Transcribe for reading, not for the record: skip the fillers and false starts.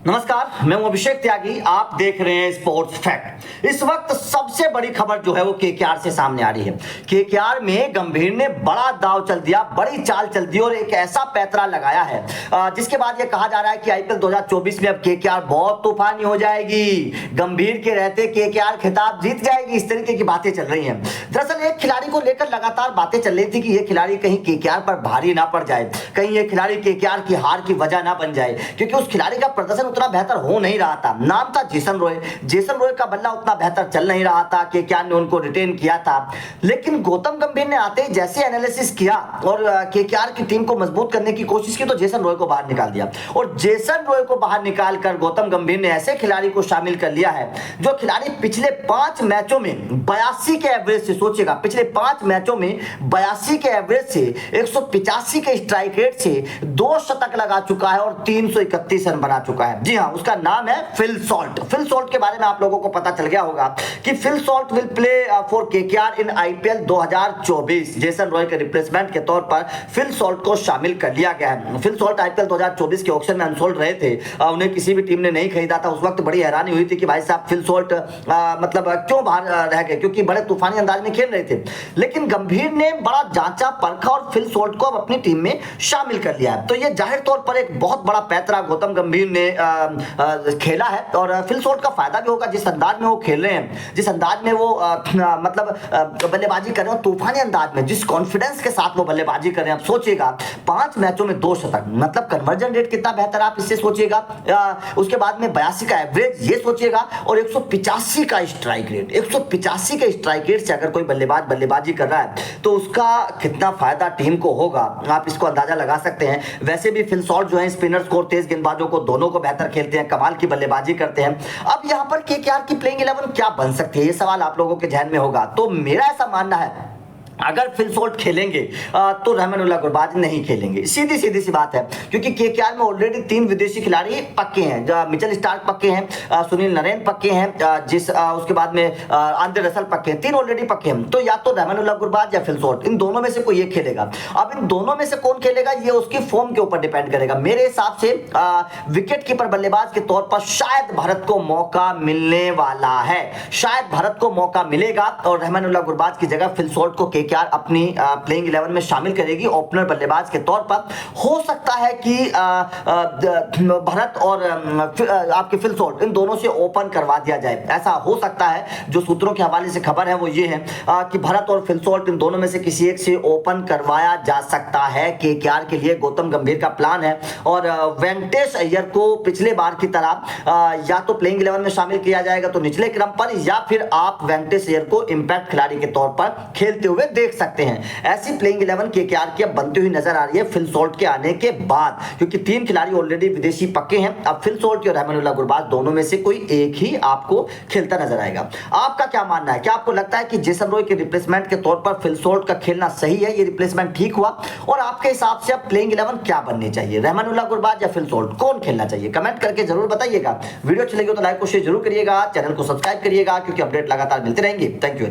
नमस्कार, मैं हूं अभिषेक त्यागी। आप देख रहे हैं स्पोर्ट्स फैक्ट। इस वक्त सबसे बड़ी खबर जो है वो केकेआर से सामने आ रही है। केकेआर में गंभीर ने बड़ा दाव चल दिया, बड़ी चाल चल दी और एक ऐसा पैंतरा लगाया है जिसके बाद ये कहा जा रहा है कि आईपीएल 2024 में अब केकेआर बहुत तूफानी हो जाएगी। गंभीर के रहते केकेआर खिताब जीत जाएगी, इस तरीके की बातें चल रही हैं। दरअसल एक खिलाड़ी को लेकर लगातार बातें चल रही थी कि ये खिलाड़ी कहीं केकेआर पर भारी ना पड़ जाए, कहीं ये खिलाड़ी केकेआर की हार की वजह ना बन जाए, क्योंकि उस खिलाड़ी का प्रदर्शन उतना बेहतर हो नहीं रहा था। नाम था जेसन रॉय का बल्ला उतना बेहतर चल नहीं रहा था, केकेआर ने उनको रिटेन किया था। लेकिन गौतम गंभीर ने आते ही जैसे एनालिसिस किया और केकेआर की टीम को मजबूत करने की कोशिश की तो जेसन रॉय को बाहर निकाल दिया। और जेसन रॉय को बाहर निकालकर गौतम गंभीर ने ऐसे खिलाड़ी को शामिल कर लिया है जो खिलाड़ी पिछले 5 मैचों में 82 के एवरेज से, सोचिएगा पिछले 5 मैचों में 82 के एवरेज से 185 के स्ट्राइक रेट से 2 शतक लगा चुका है और 331 रन बना चुका है। जी हाँ, उसका नाम है फिल सॉल्ट। फिल सॉल्ट के बारे में आप लोगों को पता चल गया होगा कि Phil Salt will play for KKR in IPL 2024। Jason Roy के रिप्लेसमेंट के तौर पर फिल सॉल्ट को शामिल कर लिया गया है। फिल सॉल्ट आईपीएल 2024 के ऑक्शन में अनसोल्ड रहे थे, उन्हें किसी भी टीम ने नहीं खरीदा था। उस वक्त बड़ी हैरानी हुई थी कि भाई साहब फिल सॉल्ट मतलब क्यों बाहर रह गए, क्योंकि बड़े तूफानी अंदाज में खेल रहे थे। लेकिन गंभीर ने बड़ा जांचा परखा और फिल सॉल्ट को अब अपनी टीम में शामिल कर लिया है। तो ये जाहिर तौर पर एक बहुत बड़ा पैंतरा गौतम गंभीर ने खेला है और फिल सॉल्ट का फायदा भी होगा। जिस अंदाज में वो खेल रहे हैं, जिस अंदाज में वो मतलब बल्लेबाजी कर रहे हैं, तूफानी अंदाज में, जिस कॉन्फिडेंस के साथ वो बल्लेबाजी कर रहे हैं, आप सोचिएगा 5 मैचों में 2 शतक, मतलब कन्वर्जन रेट कितना बेहतर आप इससे सोचिएगा। उसके बाद में 82 का एवरेज, ये सोचिएगा, और 185 का स्ट्राइक रेट। 185 के स्ट्राइक रेट से अगर कोई बल्लेबाज बल्लेबाजी कर रहा है तो उसका कितना फायदा टीम को होगा, आप इसको अंदाजा लगा सकते हैं। वैसे भी फिल सॉल्ट जो है स्पिनर्स को, तेज गेंदबाजों को, दोनों को बेहतर खेलते हैं, कमाल की बल्लेबाजी करते हैं। अब यहां पर केकेआर की प्लेइंग 11 क्या बन सकती है, ये सवाल आप लोगों के ध्यान में होगा। तो मेरा ऐसा मानना है अगर फिल सॉल्ट खेलेंगे तो रहमानुल्लाह गुरबाज नहीं खेलेंगे। सीधी सी बात है, क्योंकि केकेआर में ऑलरेडी 3 विदेशी खिलाड़ी पक्के हैं। मिचेल स्टार्क पक्के हैं, सुनील नरेन पक्के हैं, उसके बाद में आंद्रे रसल पक्के हैं। 3 ऑलरेडी पक्के हैं। तो या तो रहमानुल्लाह गुरबाज या फिल सॉल्ट, इन दोनों में से कोई एक खेलेगा। अब इन दोनों में से कौन खेलेगा ये उसकी फॉर्म के ऊपर डिपेंड करेगा। मेरे हिसाब से विकेट कीपर बल्लेबाज के तौर पर शायद भारत को मौका मिलने वाला है, शायद भारत को मौका मिलेगा और रहमानुल्लाह गुरबाज की जगह फिल सॉल्ट को केकेआर अपनी प्लेइंग 11 में शामिल करेगी ओपनर बल्लेबाज के तौर पर। हो सकता है कि भारत और आपके फिल सॉल्ट, इन दोनों से ओपन करवा दिया जाए, ऐसा हो सकता है। जो सूत्रों के हवाले से खबर है वो ये है कि भारत और फिल सॉल्ट, इन दोनों में से किसी एक से ओपन करवाया जा सकता है। केकेआर के लिए गौतम गंभीर का प्लान है और वेंकटेश अय्यर को पिछले बार की तरह या तो प्लेइंग 11 में शामिल किया जाएगा तो निचले क्रम पर, या फिर आप वेंकटेश अय्यर को इंपैक्ट खिलाड़ी के तौर पर खेलते हुए देख सकते हैं। ऐसी प्लेइंग 11 केकेआर की अब बनती हुई नजर आ रही है फिल सॉल्ट के आने के बाद, क्योंकि 3 खिलाड़ी ऑलरेडी विदेशी पक्के हैं। अब फिल सॉल्ट और रहमानुल्लाह गुरबाज दोनों में से कोई एक ही आपको खेलता नजर आएगा। आपका क्या मानना है? क्या आपको लगता है कि जेसन रॉय के रिप्लेसमेंट के तौर पर फिल सॉल्ट का खेलना सही है, ये रिप्लेसमेंट ठीक हुआ? और आपके हिसाब से अब प्लेइंग 11 क्या बननी चाहिए, रहमानुल्लाह गुरबाज या फिल सॉल्ट, कौन खेलना चाहिए? कमेंट करके जरूर बताइएगा। वीडियो अच्छी लगी हो तो लाइक और शेयर जरूर करिएगा, चैनल को सब्सक्राइब करिएगा, क्योंकि अपडेट लगातार मिलते रहेंगे। Thank you.